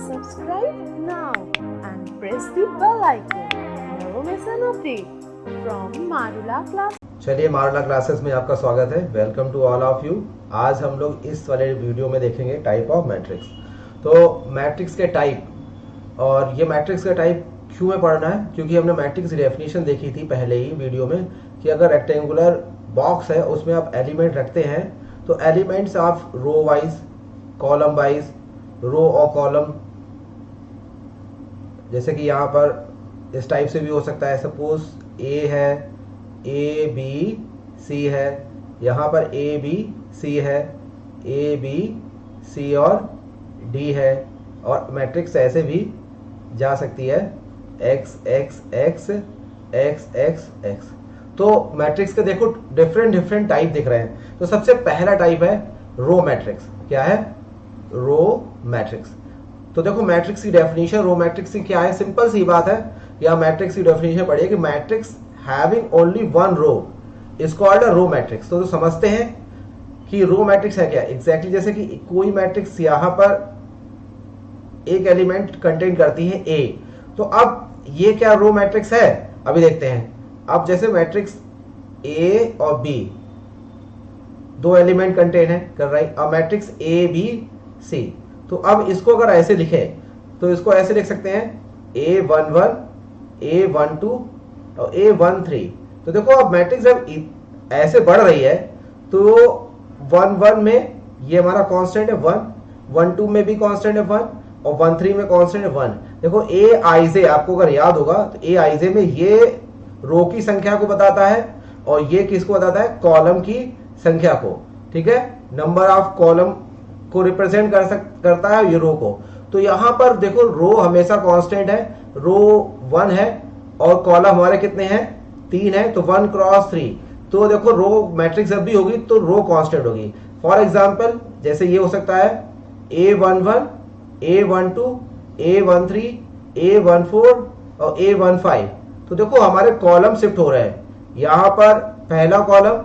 Subscribe now and press the bell icon. Never miss an update from Marula Class. चलिए मारुला classes में आपका स्वागत है। Welcome to all of you. आज हम लोग इस वाले वीडियो में देखेंगे टाइप ऑफ मैट्रिक्स। तो मैट्रिक्स के टाइप, और ये मैट्रिक्स का टाइप क्यों में पढ़ना है, क्योंकि हमने मैट्रिक्स की डेफिनेशन देखी थी पहले ही वीडियो में कि अगर रेक्टेंगुलर बॉक्स है उसमें आप एलिमेंट रखते हैं तो एलिमेंट्स आप रो वाइज, कॉलम वाइज, रो और कॉलम, जैसे कि यहाँ पर इस टाइप से भी हो सकता है। सपोज ए है, ए बी सी है, यहाँ पर ए बी सी है, ए बी सी और डी है, और मैट्रिक्स ऐसे भी जा सकती है x x x x x x. तो मैट्रिक्स के देखो डिफरेंट टाइप दिख रहे हैं। तो सबसे पहला टाइप है रो मैट्रिक्स। क्या है? Row matrix. तो देखो मैट्रिक्स की डेफिनेशन रो मैट्रिक्स की क्या है, सिंपल सी बात है। या मैट्रिक्स की डेफिनेशन पढ़िए कि matrix having only one row is called a row matrix. तो समझते हैं कि रो मैट्रिक्स है क्या। एग्जैक्टली जैसे कि कोई मैट्रिक्स यहाँ पर एक एलिमेंट कंटेन करती है ए, तो अब ये क्या रो मैट्रिक्स है, अभी देखते हैं। अब जैसे मैट्रिक्स ए और बी दो एलिमेंट कंटेन है कर रही, अब मैट्रिक्स ए बी सी, तो अब इसको अगर ऐसे लिखे तो इसको ऐसे लिख सकते हैं A11, A12 और A13। तो देखो अब मैट्रिक्स जब ऐसे बढ़ रही है तो 1 में ये हमारा कांस्टेंट है 1, 1 में भी कांस्टेंट है 1 और 1 में कांस्टेंट है 1। देखो ए आई जे, आपको अगर याद होगा तो ए आई जे में ये रो की संख्या को बताता है और ये किसको बताता है, कॉलम की संख्या को। ठीक है, नंबर ऑफ कॉलम को रिप्रेजेंट करता है ये रो को। तो यहां पर देखो रो हमेशा कांस्टेंट है, रो 1 है और कॉलम हमारे कितने हैं, 3 है, तो 1 क्रॉस 3। तो देखो रो मैट्रिक्स जब भी होगी तो रो कांस्टेंट होगी। फॉर एग्जांपल जैसे ये हो सकता है A11, A12, A13, A14 और A15। तो देखो हमारे कॉलम शिफ्ट हो रहे हैं। यहां पर पहला कॉलम,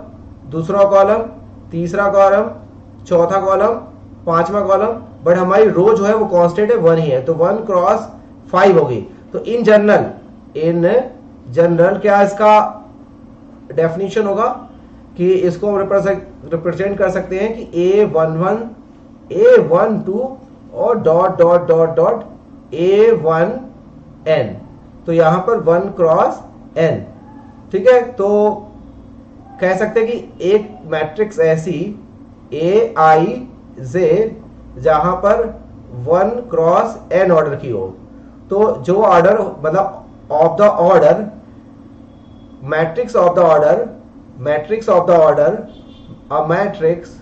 दूसरा कॉलम, तीसरा कॉलम, चौथा कॉलम, पांचवा कॉलम, बट हमारी रो जो है वो कांस्टेंट है 1 ही है, तो 1 क्रॉस 5 होगी। तो इन जनरल क्या इसका डेफिनेशन होगा कि इसको हम रिप्रेजेंट कर सकते हैं कि A11, A12 और dot dot dot dot A1n। तो यहां पर 1 क्रॉस n। ठीक है, तो कह सकते हैं कि एक मैट्रिक्स ऐसी ए आई जे जहां पर 1 क्रॉस n ऑर्डर की हो, तो जो ऑर्डर मतलब of the order, matrix of the order, a matrix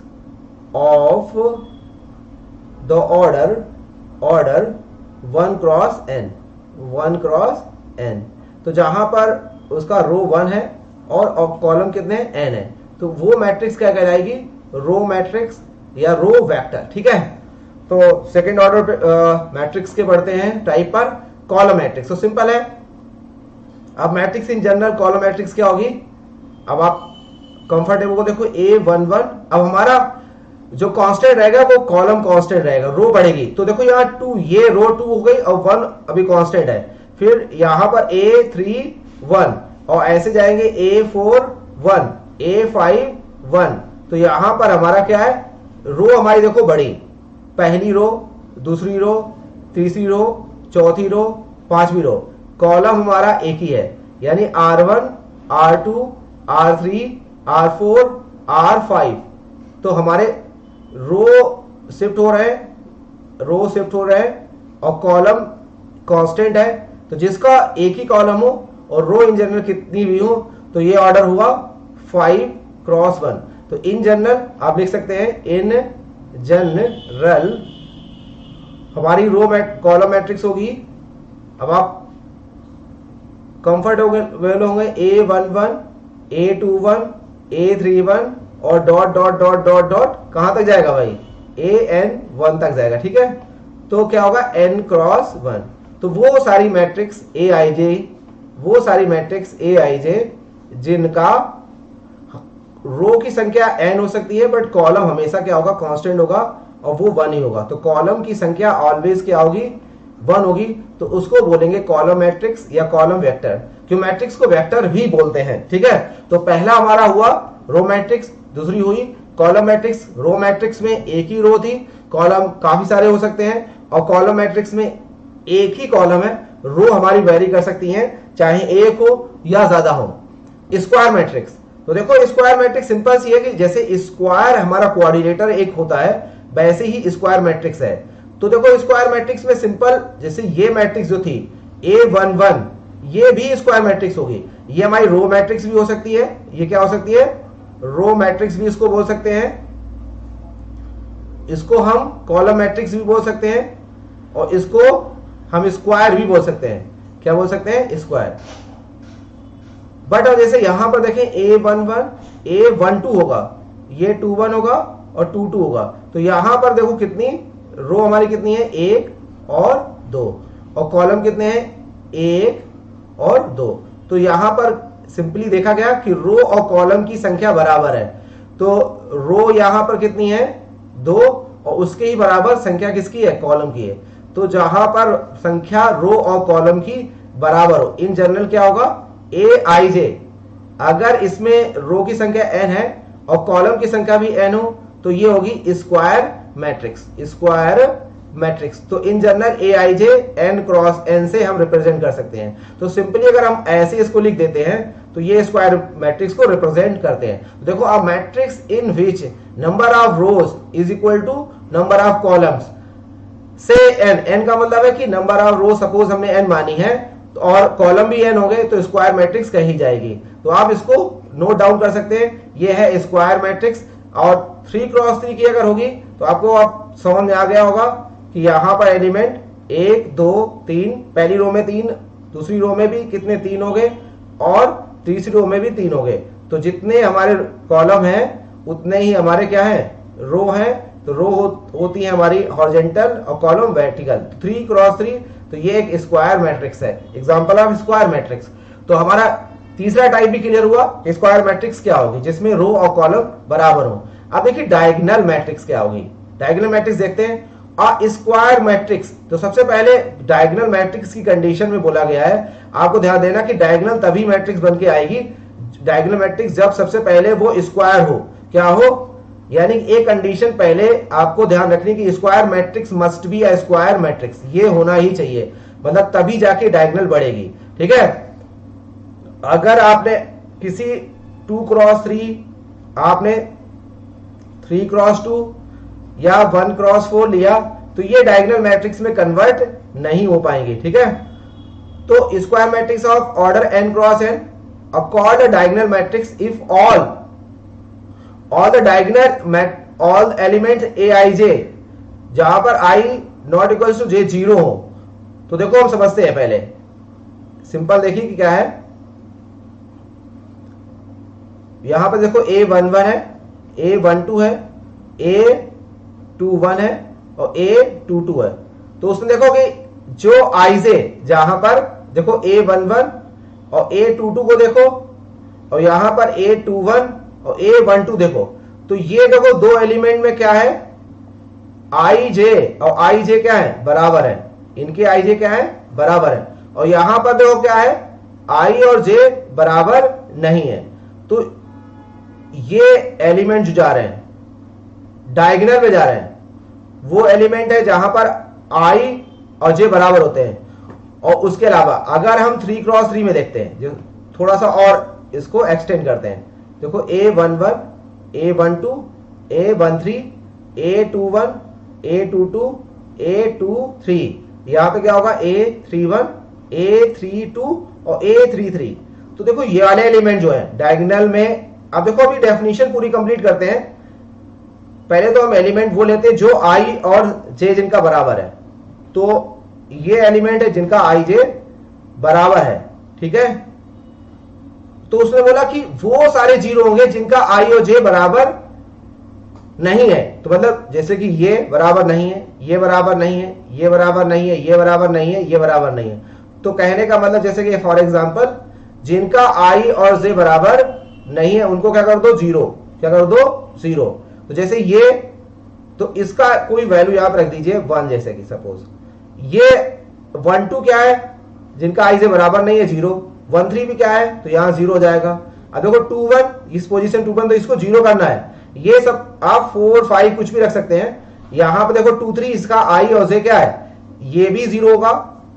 of 1 cross n, 1 cross n। तो जहां पर उसका रो 1 है और कॉलम कितने हैं, n है, तो वो मैट्रिक्स क्या कहलाएगी, रो मैट्रिक्स या रो वेक्टर। ठीक है, तो सेकंड ऑर्डर मैट्रिक्स के बढ़ते हैं टाइप पर, कॉलम मैट्रिक्स। तो सिंपल है। अब matrix in general column matrix क्या होगी, अब आप कंफर्टेबल को देखो A11। अब हमारा जो कांस्टेंट रहेगा वो कॉलम कांस्टेंट रहेगा, रो बढ़ेगी। तो देखो यहाँ 2, ये रो 2 हो गई और 1 अभी कांस्टेंट है। फिर यहां पर A31 और ऐसे जाएंगे A41, A51। तो यहां पर हमारा क्या है, रो हमारी देखो बढ़ी, पहली रो, दूसरी रो, तीसरी रो, चौथी रो, पांचवी रो। कॉलम हमारा एक ही है, यानी R1, R2, R3, R4, R5। तो हमारे रो शिफ्ट हो रहे हैं, और कॉलम कांस्टेंट है। तो जिसका एक ही कॉलम हो और रो इन जनरल कितनी भी हो, तो ये ऑर्डर हुआ 5 क्रॉस 1। तो इन जनरल आप लिख सकते हैं, इन जनरल हमारी रो कॉलम मैट्रिक्स होगी। अब आप कंफर्टेबल होंगे A11, A21, A31 और dot dot dot dot dot कहां तक जाएगा भाई, AN1 तक जाएगा। ठीक है, तो क्या होगा, n क्रॉस 1। तो वो सारी मैट्रिक्स ए आई जे जिनका रो की संख्या n हो सकती है बट कॉलम हमेशा क्या होगा, कांस्टेंट होगा और वो 1 ही होगा। तो कॉलम की संख्या ऑलवेज क्या होगी, 1 होगी तो उसको बोलेंगे कॉलम मैट्रिक्स या कॉलम वेक्टर, क्यों मैट्रिक्स को वेक्टर भी बोलते हैं। ठीक है, तो पहला हमारा हुआ रो मैट्रिक्स, दूसरी हुई कॉलम मैट्रिक्स। रो मैट्रिक्स में एक ही रो थी, कॉलम काफी सारे हो सकते हैं, और कॉलम मैट्रिक्स में एक ही कॉलम है, रो हमारी वेरी कर सकती हैं, चाहे एक हो या ज्यादा हो। स्क्वायर मैट्रिक्स, तो देखो स्क्वायर मैट्रिक्स सिंपल सी है कि जैसे स्क्वायर हमारा कोऑर्डिनेटर एक होता है वैसे ही स्क्वायर मैट्रिक्स है। तो देखो स्क्वायर मैट्रिक्स में सिंपल, जैसे ये मैट्रिक्स जो थी A11 ये भी स्क्वायर मैट्रिक्स होगी, ये हमारी रो मैट्रिक्स भी हो सकती है, ये क्या हो सकती है, रो मैट्रिक्स भी इसको बोल सकते हैं, इसको हम कॉलम मैट्रिक्स भी बोल सकते हैं, और इसको हम स्क्वायर भी बोल सकते हैं। क्या बोल सकते हैं, स्क्वायर। बट अब जैसे यहां पर देखें A11 A12 होगा, ये 21 होगा और 22 होगा, तो यहां पर देखो कितनी रो हमारी कितनी है, 1 और 2, और कॉलम कितने हैं, 1 और 2। तो यहां पर सिंपली देखा गया कि रो और कॉलम की संख्या बराबर है, तो रो यहां पर कितनी है, 2, और उसके ही बराबर संख्या किसकी है, कॉलम की है। तो जहां पर संख्या रो और कॉलम की बराबर हो, इन जनरल क्या होगा, Aij। अगर इसमें रो की संख्या n है और कॉलम की संख्या भी n हो तो ये होगी स्क्वायर मैट्रिक्स, स्क्वायर मैट्रिक्स। तो in general Aij n cross n से हम रिप्रेजेंट कर सकते हैं। तो सिंपली अगर हम ऐसे इसको लिख देते हैं तो ये स्क्वायर मैट्रिक्स को रिप्रेजेंट करते हैं। तो देखो a matrix in which number of rows is equal to number of columns से n का मतलब है कि नंबर ऑफ रो सपोज हमने n मानी है और कॉलम भी n हो गए तो स्क्वायर मैट्रिक्स कही जाएगी। तो आप इसको नोट डाउन कर सकते हैं, ये है स्क्वायर मैट्रिक्स। और 3 क्रॉस 3 की अगर होगी तो आपको आप समझ में आ गया होगा कि यहाँ पर एलिमेंट 1 2 3, पहली रो में 3, दूसरी रो में भी कितने 3 हो गए, और तीसरी रो में भी 3 हो गए। तो जितने हमारे कॉलम हैं उतने ही हमारे क्या है, रो हैं। तो रो होती है हमारी हॉरिजॉन्टल और कॉलम वर्टिकल। 3 क्रॉस 3, तो ये एक स्क्वायर मैट्रिक्स है, एग्जांपल ऑफ स्क्वायर मैट्रिक्स। तो हमारा तीसरा टाइप भी क्लियर हुआ, स्क्वायर मैट्रिक्स क्या होगी, जिसमें रो और कॉलम बराबर हो। अब देखिए डायगोनल मैट्रिक्स क्या होगी। डायगोनल मैट्रिक्स देखते हैं, और स्क्वायर मैट्रिक्स। तो सबसे पहले डायगोनल मैट्रिक्स की कंडीशन में बोला गया है, आपको ध्यान देना कि डायगोनल तभी मैट्रिक्स बन के आएगी, डायगोनल मैट्रिक्स जब सबसे पहले वो स्क्वायर हो। क्या हो, यानी एक कंडीशन पहले आपको ध्यान रखनी कि square matrix must be a square matrix, ये होना ही चाहिए, मतलब तभी जाके डायगोनल बढ़ेगी। ठीक है, अगर आपने किसी 2 क्रॉस 3, आपने 3 क्रॉस 2 या 1 क्रॉस 4 लिया तो ये डायगोनल मैट्रिक्स में कन्वर्ट नहीं हो पाएंगे। ठीक है, तो square matrix of order n cross n are called a diagonal matrix if all the diagonal all element aij जहां पर i not equal to j 0 हो। तो देखो हम समझते हैं, पहले सिंपल देखिए कि क्या है। यहां पर देखो A11 है, A12 है, A21 है और A22 है। तो उसमें देखो कि जो ij, जहां पर देखो A11 और A22 को देखो, और यहां पर A21 और A12 देखो, तो ये देखो दो एलिमेंट में क्या है, i j और i j क्या है, बराबर है। इनके i j क्या है, बराबर है। और यहां पर देखो क्या है, i और j बराबर नहीं है। तो ये एलिमेंट जो जा रहे हैं डायगोनल में जा रहे हैं, वो एलिमेंट है जहां पर i और j बराबर होते हैं। और उसके अलावा अगर हम 3 क्रॉस 3 में देखते हैं, जो थोड़ा सा और इसको एक्सटेंड करते हैं, देखो A11, A12, A13, A21, A22, A23, यहां पे क्या होगा, A31, A32 और A33। तो देखो ये वाले एलिमेंट जो है डायगोनल में, अब देखो अभी डेफिनेशन पूरी कंप्लीट करते हैं। पहले तो हम एलिमेंट वो लेते हैं जो i और j जिनका बराबर है। तो ये एलिमेंट है जिनका i j बराबर है। ठीक है, तो उसने बोला कि वो सारे जीरो होंगे जिनका i और j बराबर नहीं है। तो मतलब जैसे कि ये बराबर नहीं है, ये बराबर नहीं है, ये बराबर नहीं है, ये बराबर नहीं है, ये बराबर नहीं है। तो कहने का मतलब जैसे कि फॉर एग्जांपल जिनका i और j बराबर नहीं है उनको क्या कर दो, जीरो। क्या कर दो, जीरो। तो जैसे ये, तो इसका कोई वैल्यू यहां पर रख दीजिए 1, जैसे कि सपोज ये 1 2 क्या है, जिनका आई जे बराबर नहीं है 0, 1 3 भी क्या है, तो यहां 0 हो जाएगा। अब देखो 2 1, इस पोजीशन 2 1, तो इसको 0 करना है। ये सब आप 4 5 कुछ भी रख सकते हैं। यहां पर देखो 2 3, इसका आई और जे क्या है, ये भी 0 होगा,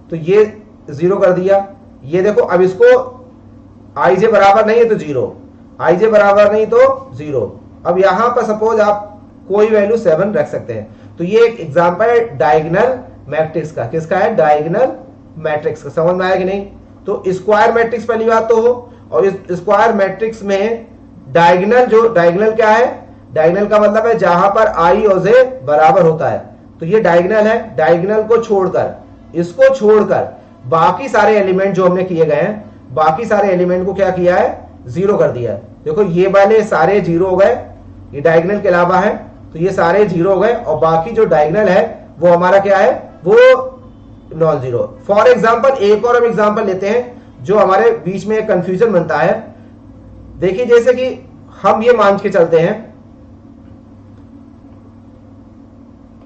तो ये 0 कर दिया। ये देखो अब इसको आई जे बराबर नहीं है तो 0, आई जे बराबर नहीं तो 0। अब यहां पर सपोज आप कोई वैल्यू 7 रख सकते हैं। तो ये एक एग्जांपल है डायगोनल मैट्रिक्स का। किसका है, डायगोनल मैट्रिक्स का। समझ में आया कि नहीं? तो स्क्वायर मैट्रिक्स पहली बात तो हो, और इस स्क्वायर मैट्रिक्स में डायगोनल, जो डायगोनल क्या है, डायगोनल का मतलब है जहां पर आई और जे बराबर होता है, तो ये डायगोनल है। डायगोनल को छोड़कर, इसको छोड़कर बाकी सारे एलिमेंट जो हमने किए गए हैं, बाकी सारे एलिमेंट को क्या किया है, 0 कर दिया है। देखो ये वाले सारे 0 हो गए, ये डायगोनल के अलावा है, तो ये सारे 0 हो गए, और बाकी जो डायगोनल है वो हमारा क्या है, वो नॉन जीरो। फॉर एग्जाम्पल एक और हम एग्जाम्पल लेते हैं जो हमारे बीच में एक कंफ्यूजन बनता है। देखिए जैसे कि हम ये मान के चलते हैं,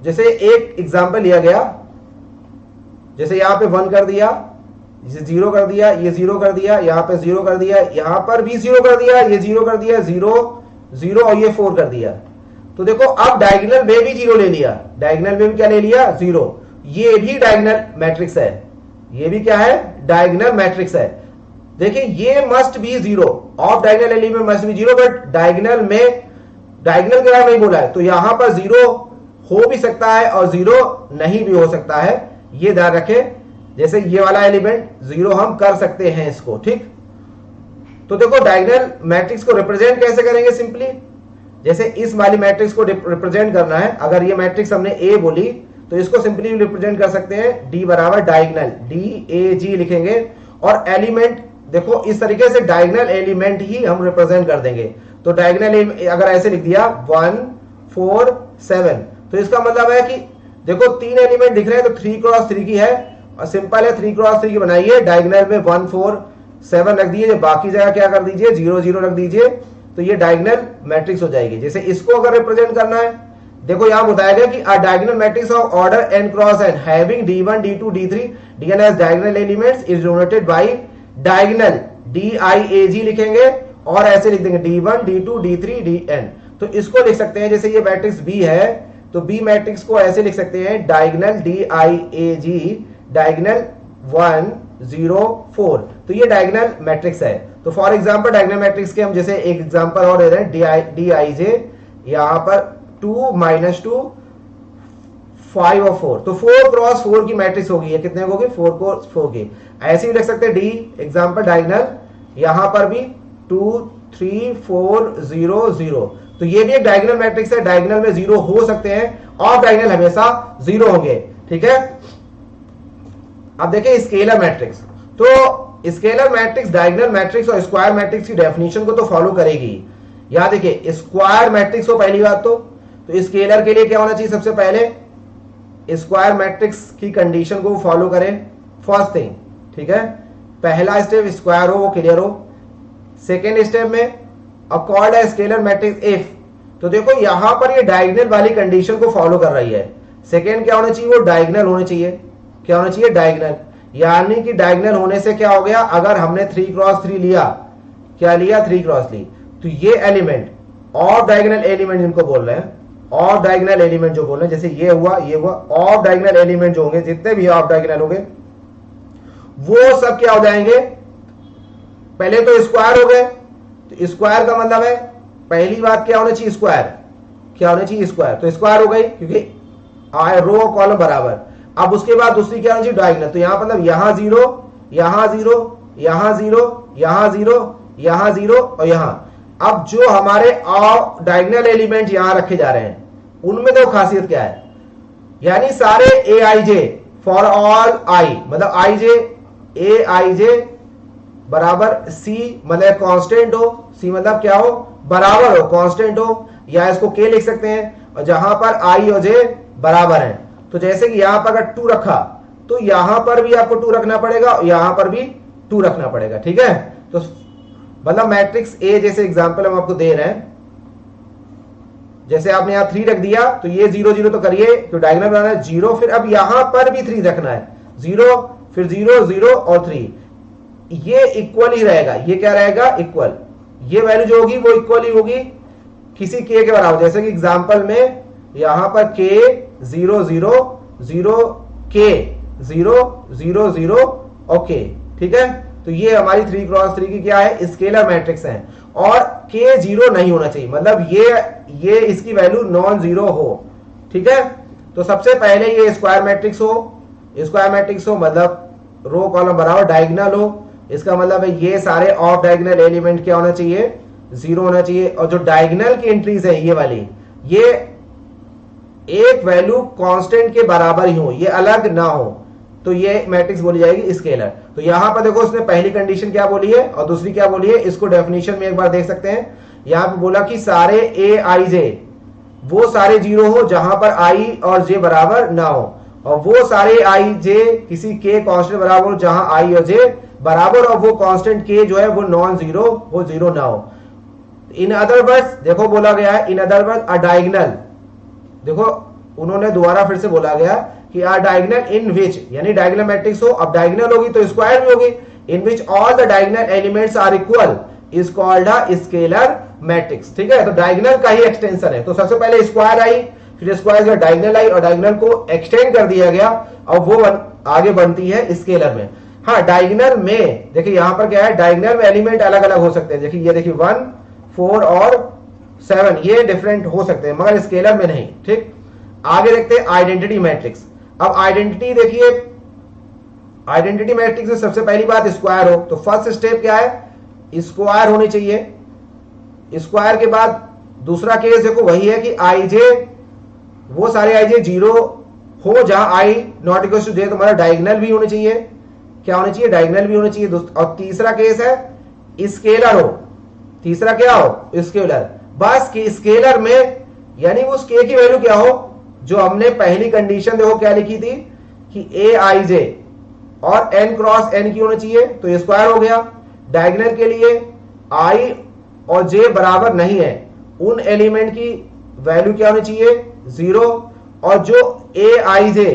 जैसे एक एग्जाम्पल लिया गया, जैसे यहां पे 1 कर दिया, इसे 0 कर दिया, ये 0 कर दिया, यहां पे 0 कर दिया, यहां पर भी 0 कर दिया, ये 0 कर दिया, 0 0 और ये 4 कर दिया। तो देखो अब डायगोनल में भी 0 ले लिया, डायगोनल में भी क्या ले लिया, 0। ये भी डायगोनल मैट्रिक्स है, ये भी क्या है, डायगोनल मैट्रिक्स है। देखिए ये must be 0, of diagonal element must be 0, but diagonal में, डायगोनल के बारे में नहीं बोला है, तो यहां पर 0 हो भी सकता है और 0 नहीं भी हो सकता है, ये ध्यान रखें। जैसे ये वाला एलिमेंट 0 हम कर सकते हैं इसको, ठीक। तो देखो डायगोनल मैट्रिक्स को रिप्रेजेंट कैसे करेंगे, सिंपली जैसे इस वाली मैट्रिक्स को रिप्रेजेंट करना है, अगर ये मैट्रिक्स हमने ए बोली तो इसको सिंपली रिप्रेजेंट कर सकते हैं डी बराबर डायगोनल, डी ए जी लिखेंगे, और एलिमेंट देखो इस तरीके से डायगोनल एलिमेंट ही हम रिप्रेजेंट कर देंगे। तो डायगोनल अगर ऐसे लिख दिया 1 4 7, तो इसका मतलब है कि देखो 3 एलिमेंट दिख रहे हैं, तो 3 क्रॉस 3 की है, और सिंपल है 3 क्रॉस 3 की बनाइए। डायगोनल में 1 4 7 रख दीजिए, बाकी जगह क्या कर दीजिए 0 0 रख दीजिए, तो ये डायगोनल मैट्रिक्स हो जाएगी। जैसे इसको अगर रिप्रेजेंट करना है, देखो यहां बताया गया कि अ diagonal matrix of order n cross n having d1 d2 d3 dn as diagonal elements is denoted by diagonal diag लिखेंगे, और ऐसे लिख देंगे d1 d2 d3 dn। तो इसको लिख सकते हैं, जैसे ये मैट्रिक्स b है, तो b मैट्रिक्स को ऐसे लिख सकते हैं डायगोनल diag डायगोनल 1 0 4, तो ये डायगोनल मैट्रिक्स है। तो फॉर एग्जांपल डायगोनल मैट्रिक्स के हम जैसे एक एग्जांपल और दे रहे हैं, dij यहां पर 2 -2 5 और 4, तो 4 क्रॉस 4 की मैट्रिक्स होगी, ये कितने होगी, 4 क्रॉस 4 की। ऐसे ही लिख सकते हैं डी एग्जांपल डायगोनल, यहां पर भी 2 3 4 0 0, तो ये भी एक डायगोनल मैट्रिक्स है। डायगोनल में 0 हो सकते हैं, और डायगोनल हमेशा 0 होंगे, ठीक है। अब देखिए स्केलर मैट्रिक्स, तो स्केलर मैट्रिक्स डायगोनल मैट्रिक्स और स्क्वायर मैट्रिक्स की डेफिनेशन को तो फॉलो करेगी। यहां देखिए स्क्वायर मैट्रिक्स हो पहली बात तो स्केलर के लिए क्या होना चाहिए, सबसे पहले स्क्वायर मैट्रिक्स की कंडीशन को फॉलो करें, फर्स्ट थिंग, ठीक है। पहला स्टेप स्क्वायर हो, वो क्लियर हो। सेकेंड स्टेप में अकॉर्ड है स्केलर मैट्रिक्स इफ, तो देखो यहां पर ये डायगोनल वाली कंडीशन को फॉलो कर रही है। सेकेंड क्या होना चाहिए, वो डायगोनल होना चाहिए, क्या होना चाहिए, डायगोनल। यानी कि डायगोनल होने से क्या हो गया, अगर हमने 3 क्रॉस 3 लिया, क्या लिया, 3 क्रॉस ली, तो ये एलिमेंट ऑफ डायगोनल एलिमेंट जिनको बोल रहे हैं, ऑफ डायगोनल एलिमेंट जो बोल रहे हैं, जैसे ये हुआ, ऑफ डायगोनल एलिमेंट जो होंगे, जितने भी ऑफ डायगोनल होंगे, वो सब क्या हो जाएंगे, पहले तो स्क्वायर हो गए। तो स्क्वायर का मतलब है पहली बात क्या होना चाहिए, स्क्वायर, क्या होना चाहिए, स्क्वायर, तो स्क्वायर हो गई, क्योंकि रो और कॉलम बराबर। अब उसके बाद दूसरी क्या होनी चाहिए, डायगोनल, तो यहां मतलब यहां 0 यहां 0 यहां 0 यहां 0 यहां 0 और यहां। अब जो हमारे डायगोनल एलिमेंट यहां रखे जा रहे हैं, उनमें तो खासियत क्या है, यानी सारे ए आई जे फॉर ऑल आई, मतलब आई जे ए आई जे बराबर सी, मतलब कांस्टेंट हो, सी मतलब क्या हो, बराबर हो, कांस्टेंट हो, या इसको के लिख सकते हैं। और जहां पर आई और जे बराबर हैं, तो जैसे कि यहां पर अगर 2 रखा, तो यहां पर भी आपको 2 रखना पड़ेगा, यहां पर भी 2 रखना पड़ेगा, ठीक है। तो मतलब मैट्रिक्स ए जैसे एग्जांपल हम आपको दे रहे हैं, जैसे आपने यहां 3 रख दिया, तो ये 0 0 तो करिए, तो डायगोनल बनाना है 0, फिर अब यहां पर भी 3 रखना है, 0, फिर 0 0 और 3, ये इक्वल ही रहेगा। ये क्या रहेगा? इक्वल। ये वैल्यू जो होगी वो इक्वल ही होगी किसी k के बराबर। जैसे कि एग्जांपल में यहां पर k 0 0 0 k 0 0 0 और k, ठीक है। तो ये हमारी 3 क्रॉस 3 की क्या है? स्केलर मैट्रिक्स है। और k 0 नहीं होना चाहिए, मतलब ये इसकी वैल्यू नॉन जीरो हो, ठीक है। तो सबसे पहले ये स्क्वायर मैट्रिक्स हो, स्क्वायर मैट्रिक्स हो मतलब रो कॉलम बराबर डायगोनल हो। इसका मतलब है ये सारे ऑफ डायगोनल एलिमेंट क्या होना चाहिए? 0 होना चाहिए। और जो डायगोनल की एंट्रीज है ये वाली, ये एक वैल्यू कांस्टेंट के बराबर ही हो, ये अलग ना हो, तो ये मैट्रिक्स बोली जाएगी स्केलर। तो यहां पर देखो उसने पहली कंडीशन क्या बोली है और दूसरी क्या बोली है, इसको डेफिनेशन में एक बार देख सकते हैं। यहां पे बोला कि सारे ए आई जे वो सारे 0 हो जहां पर आई और जे बराबर ना हो, और वो सारे आई जे किसी के कांस्टेंट बराबर हो जहां आई और जे बराबर, और वो कांस्टेंट के जो है वो नॉन जीरो हो, 0 ना हो। इन अदर वर्ड्स देखो बोला गया है, in other words a diagonal, देखो उन्होंने दोबारा फिर से बोला गया कि आ डायगोनल इन विच, यानी डायगोनल मैट्रिक्स हो, अब डायगोनल होगी तो स्क्वायर भी होगी, in which all the diagonal elements are equal is called a scalar matrix, ठीक है। तो डायगोनल का ही एक्सटेंशन है। तो सबसे पहले स्क्वायर आई, फिर स्क्वायर का डायगोनल आई, और डायगोनल को एक्सटेंड कर दिया गया, और वो आगे बनती है स्केलर में। हाँ, डायगोनल में देखिए यहां पर क्या है, डायगोनल में एलिमेंट अलग अलग हो सकते हैं। देखिए ये देखिए 1 4 और 7 ये डिफरेंट हो सकते हैं, मगर स्केलर में नहीं, ठीक। आगे देखते हैं आइडेंटिटी मैट्रिक्स। अब आइडेंटिटी देखिए, आइडेंटिटी मैट्रिक्स में सबसे पहली बात स्क्वायर हो, तो फर्स्ट स्टेप क्या है, स्क्वायर होनी चाहिए। स्क्वायर के बाद दूसरा केस देखो वही है कि आई जे वो सारे आई जे 0 हो जहां आई नॉट इक्वल टू जे, तो हमारा डायगोनल भी होने चाहिए, क्या होना चाहिए, डायगोनल भी होना चाहिए। और तीसरा केस है स्केलर हो, तीसरा क्या हो, स्केलर। बस कि स्केलर में यानी उस के की वैल्यू क्या हो, जो हमने पहली कंडीशन देखो क्या लिखी थी कि ए आई जे और एन क्रॉस एन की होना चाहिए, तो ये स्क्वायर हो गया। डायगोनल के लिए आई और जे बराबर नहीं है, उन एलिमेंट की वैल्यू क्या होनी चाहिए, 0। और जो ए आई जे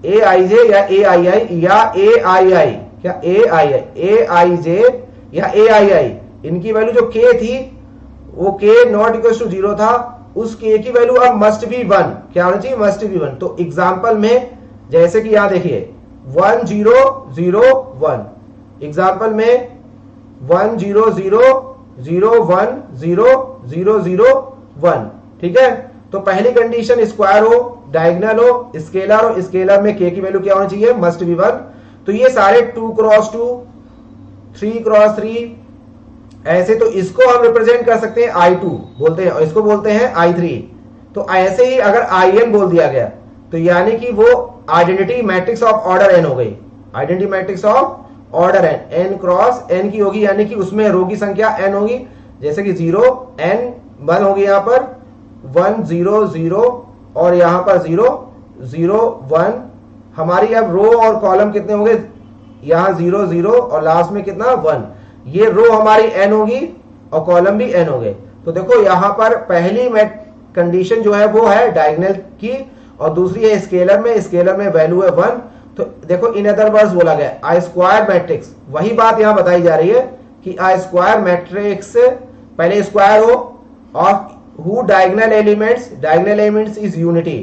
या ए आई आई या ए आई आई, क्या ए आई जे या ए आई आई, इनकी वैल्यू जो के थी वो के नॉट इक्वल टू 0 था, उस के की वैल्यू अब मस्ट बी 1, क्या होना चाहिए, मस्ट बी 1। तो एग्जांपल में जैसे कि यहां देखिए 1 0 0 1, एग्जांपल में 1 0 0 0 1 0 0 0 1, ठीक है। तो पहली कंडीशन स्क्वायर हो, डायगोनल हो, स्केलर हो, स्केलर में के की वैल्यू क्या होनी चाहिए, मस्ट बी 1। तो ये सारे 2 क्रॉस 2 3 क्रॉस 3 ऐसे, तो इसको हम रिप्रेजेंट कर सकते हैं I2 बोलते हैं, और इसको बोलते हैं I3। तो ऐसे ही अगर IN बोल दिया गया तो यानी कि वो identity matrix of order n हो गई, identity matrix of order n, n cross n की होगी, यानी कि उसमें रो की संख्या n होगी। जैसे कि 0 n 1 होगी, यहां पर 1 0 0 और यहां पर 0 0 1। हमारी अब रो और कॉलम कितने होंगे, यहां 0 0 और लास्ट में कितना 1। ये रो हमारी n होगी और कॉलम भी n हो गए। तो देखो यहां पर पहली कंडीशन जो है वो है डायगोनल की, और दूसरी है स्केलर में, स्केलर में वैल्यू है 1। तो देखो इन अदर वर्ड्स बोला गया आई स्क्वायर मैट्रिक्स, वही बात यहां बताई जा रही है कि आई स्क्वायर मैट्रिक्स पहले स्क्वायर हो, और who diagonal elements is unity,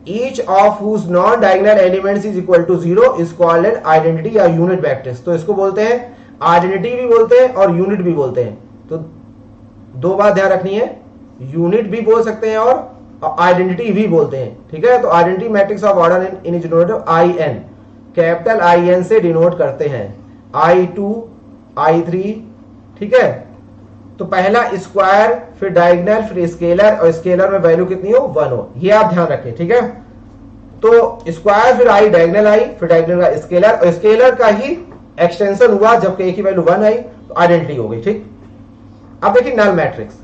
each of whose non-diagonal elements is equal to 0 is called an identity या यूनिट मैट्रिक्स। तो इसको बोलते हैं आइडेंटिटी भी बोलते हैं और यूनिट भी बोलते हैं। तो दो बात ध्यान रखनी है, यूनिट भी बोल सकते हैं और आइडेंटिटी भी बोलते हैं, ठीक है। तो identity matrix of order in denoted IN, capital IN से डिनोट करते हैं, I2 I3, ठीक है। तो पहला स्क्वायर, फिर डायगोनल, फिर स्केलर, और स्केलर में वैल्यू कितनी हो, 1 हो, ये आप ध्यान रखें, ठीक है। तो स्क्वायर फिर आई, डायगोनल आई, फिर डायगोनल का स्केलर, और स्केलर का ही एक्सटेंशन हुआ जब के की वैल्यू 1 आई तो आइडेंटिटी हो गई, ठीक। अब देखिए नल मैट्रिक्स,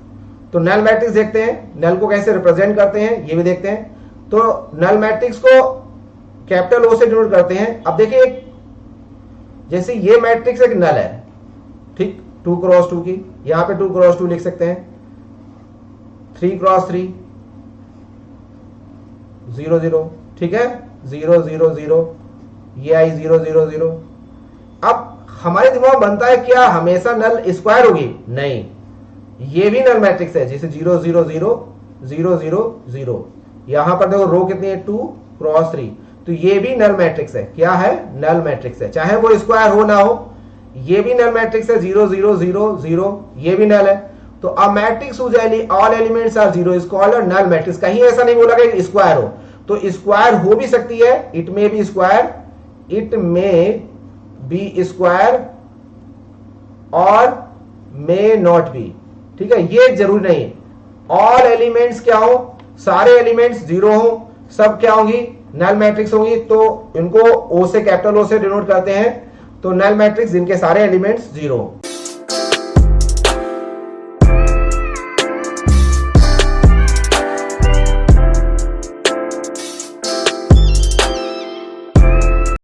तो नल मैट्रिक्स देखते हैं, नल को कैसे रिप्रेजेंट करते हैं ये भी देखते हैं। तो नल मैट्रिक्स को कैपिटल O से डिनोट करते हैं। अब देखिए जैसे ये मैट्रिक्स एक नल है, ठीक, 2 क्रॉस 2 की, यहां पे 2 क्रॉस 2 लिख सकते हैं, 3 क्रॉस 3 0 0, ठीक है, 0 0 0 ये आई 0 0 0। अब हमारे दिमाग में बनता है क्या हमेशा नल स्क्वायर होगी? नहीं, ये भी नल मैट्रिक्स है, जैसे 0 0 0 0 0 0। यहां पर देखो रो कितनी है 2 क्रॉस 3, तो ये भी नल मैट्रिक्स है। क्या है? नल मैट्रिक्स है, चाहे वो स्क्वायर हो ना हो। ये भी नल मैट्रिक्स है 0 0 0 0, ये भी नल है। तो a matrix whose all elements are 0 is called a null matrix. कहीं ऐसा नहीं बोला कि स्क्वायर हो, तो स्क्वायर हो भी सकती है, it may be square, it may be square और मे नॉट बी। ठीक है, ये जरूरी नहीं। ऑल एलिमेंट्स क्या हो? सारे एलिमेंट्स 0 हो, सब क्या होंगी? नल मैट्रिक्स होंगी। तो इनको ओ से, कैपिटल ओ से डिनोट करते हैं। तो नल मैट्रिक्स जिनके सारे एलिमेंट्स 0 हो।